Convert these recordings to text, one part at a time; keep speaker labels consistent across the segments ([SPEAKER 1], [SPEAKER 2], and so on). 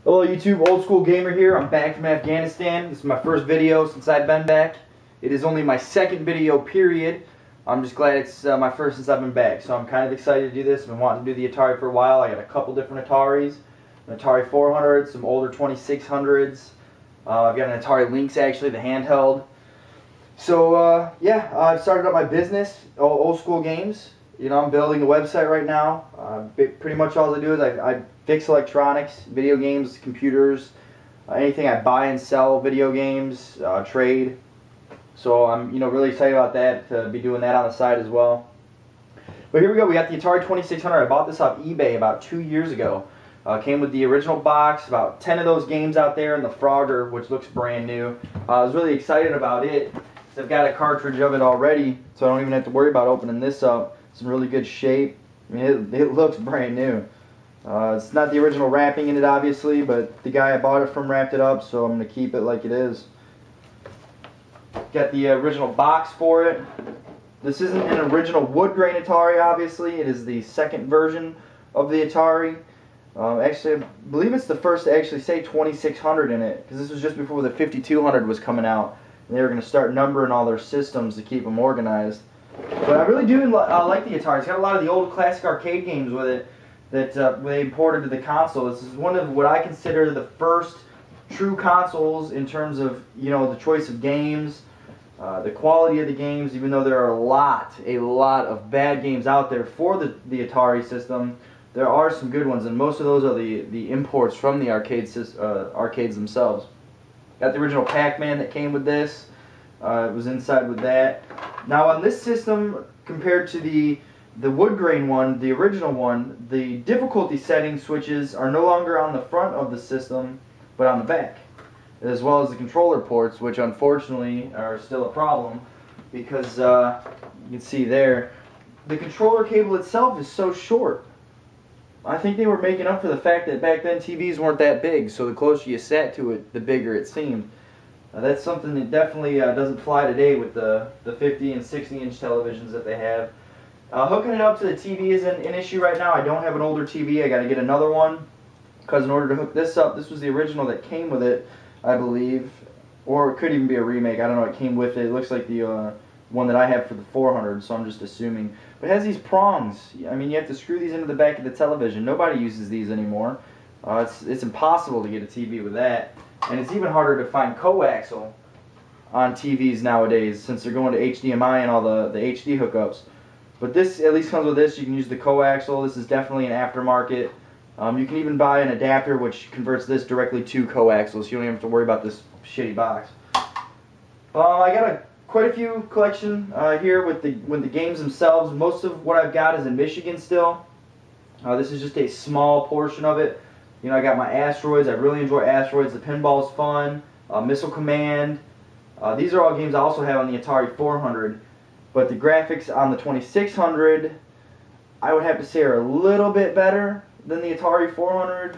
[SPEAKER 1] Hello YouTube, Old School Gamer here. I'm back from Afghanistan. This is my first video since I've been back. It is only my second video period. I'm just glad it's my first since I've been back. So I'm kind of excited to do this. I've been wanting to do the Atari for a while. I got a couple different Ataris. An Atari 400, some older 2600s. I've got an Atari Lynx actually, the handheld. So yeah, I've started up my business, Old School Games. You know, I'm building a website right now. Pretty much all I do is I fix electronics, video games, computers, anything I buy and sell video games, trade. So I'm really excited about that, to be doing that on the side as well. But here we go. We got the Atari 2600. I bought this off eBay about 2 years ago. Came with the original box, about 10 of those games out there, and the Frogger, which looks brand new. I was really excited about it. I've got a cartridge of it already, so I don't even have to worry about opening this up. It's in really good shape. I mean, it looks brand new. It's not the original wrapping in it, obviously, but the guy I bought it from wrapped it up, so I'm going to keep it like it is. Got the original box for it. This isn't an original wood grain Atari, obviously. It is the second version of the Atari. Actually, I believe it's the first to actually say 2600 in it, because this was just before the 5200 was coming out. And they were going to start numbering all their systems to keep them organized. But I really do like the Atari. It's got a lot of the old classic arcade games with it that they imported to the console. This is one of what I consider the first true consoles in terms of, the choice of games, the quality of the games, even though there are a lot of bad games out there for the Atari system. There are some good ones, and most of those are the imports from the arcades themselves. Got the original Pac-Man that came with this. It was inside with that. Now on this system, compared to the wood grain one, the original one, the difficulty setting switches are no longer on the front of the system, but on the back, as well as the controller ports, which unfortunately are still a problem, because you can see there, the controller cable itself is so short. I think they were making up for the fact that back then TVs weren't that big, so the closer you sat to it, the bigger it seemed. That's something that definitely doesn't fly today with the 50 and 60-inch televisions that they have. Hooking it up to the TV isn't an issue right now. I don't have an older TV. I got to get another one, because in order to hook this up, this was the original that came with it, I believe, or it could even be a remake. I don't know. It came with it. It looks like the one that I have for the 400, so I'm just assuming. But it has these prongs. I mean, you have to screw these into the back of the television. Nobody uses these anymore. It's impossible to get a TV with that. And it's even harder to find coaxial on TVs nowadays, since they're going to HDMI and all the HD hookups. But this at least comes with this. You can use the coaxial. This is definitely an aftermarket. You can even buy an adapter which converts this directly to coaxial, so you don't even have to worry about this shitty box. I got quite a few collection here with the games themselves. Most of what I've got is in Michigan still. This is just a small portion of it. I got my Asteroids. I really enjoy Asteroids. The pinball's fun. Missile Command. These are all games I also have on the Atari 400. But the graphics on the 2600, I would have to say, are a little bit better than the Atari 400,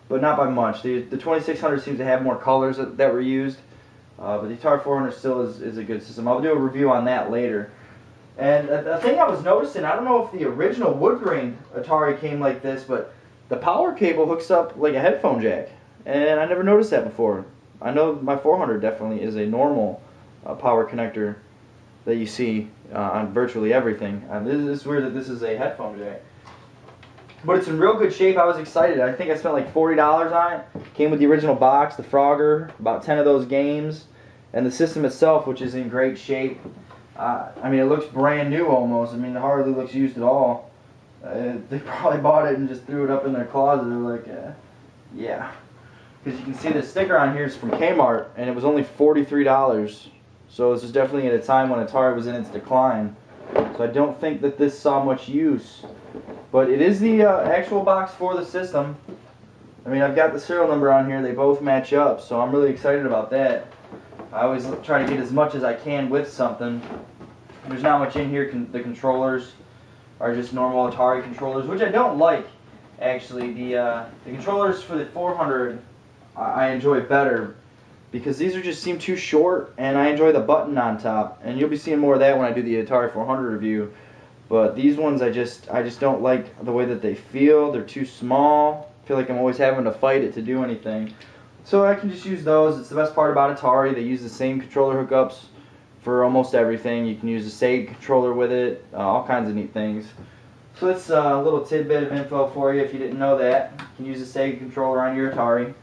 [SPEAKER 1] but not by much. The 2600 seems to have more colors that were used. But the Atari 400 still is a good system. I'll do a review on that later. And the thing I was noticing, I don't know if the original wood grain Atari came like this, but the power cable hooks up like a headphone jack, and I never noticed that before. I know my 400 definitely is a normal power connector that you see on virtually everything. This is weird that this is a headphone jack. But it's in real good shape. I was excited. I think I spent like $40 on it. Came with the original box, the Frogger, about 10 of those games, and the system itself, which is in great shape. I mean, it looks brand new almost. I mean, it hardly looks used at all. They probably bought it and just threw it up in their closet. They're like, yeah. Because you can see the sticker on here is from Kmart, and it was only $43. So this was definitely at a time when Atari was in its decline. So I don't think that this saw much use. But it is the actual box for the system. I mean, I've got the serial number on here. They both match up, so I'm really excited about that. I always try to get as much as I can with something. There's not much in here. The controllers are just normal Atari controllers, which I don't like, actually. The controllers for the 400 I enjoy better, because these just seem too short, and I enjoy the button on top. And you'll be seeing more of that when I do the Atari 400 review. But these ones I just don't like the way that they feel. They're too small. feel like I'm always having to fight it to do anything. So I can just use those. It's the best part about Atari. They use the same controller hookups for almost everything. You can use a Sega controller with it, all kinds of neat things. So that's a little tidbit of info for you if you didn't know that. You can use a Sega controller on your Atari,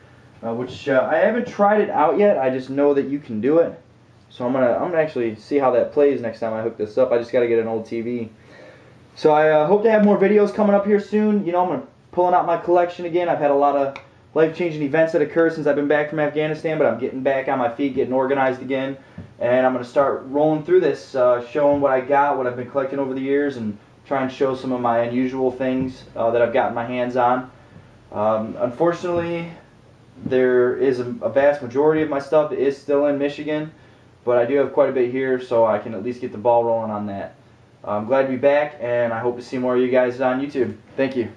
[SPEAKER 1] which I haven't tried it out yet. I just know that you can do it. So I'm gonna actually see how that plays next time I hook this up. I just gotta get an old TV. So I hope to have more videos coming up here soon. You know, I'm pulling out my collection again. I've had a lot of life-changing events that occurred since I've been back from Afghanistan, but I'm getting back on my feet, getting organized again, and I'm going to start rolling through this, showing what I got, what I've been collecting over the years, and try and show some of my unusual things that I've gotten my hands on. Unfortunately, there is a vast majority of my stuff that is still in Michigan, but I do have quite a bit here, so I can at least get the ball rolling on that. I'm glad to be back, and I hope to see more of you guys on YouTube. Thank you.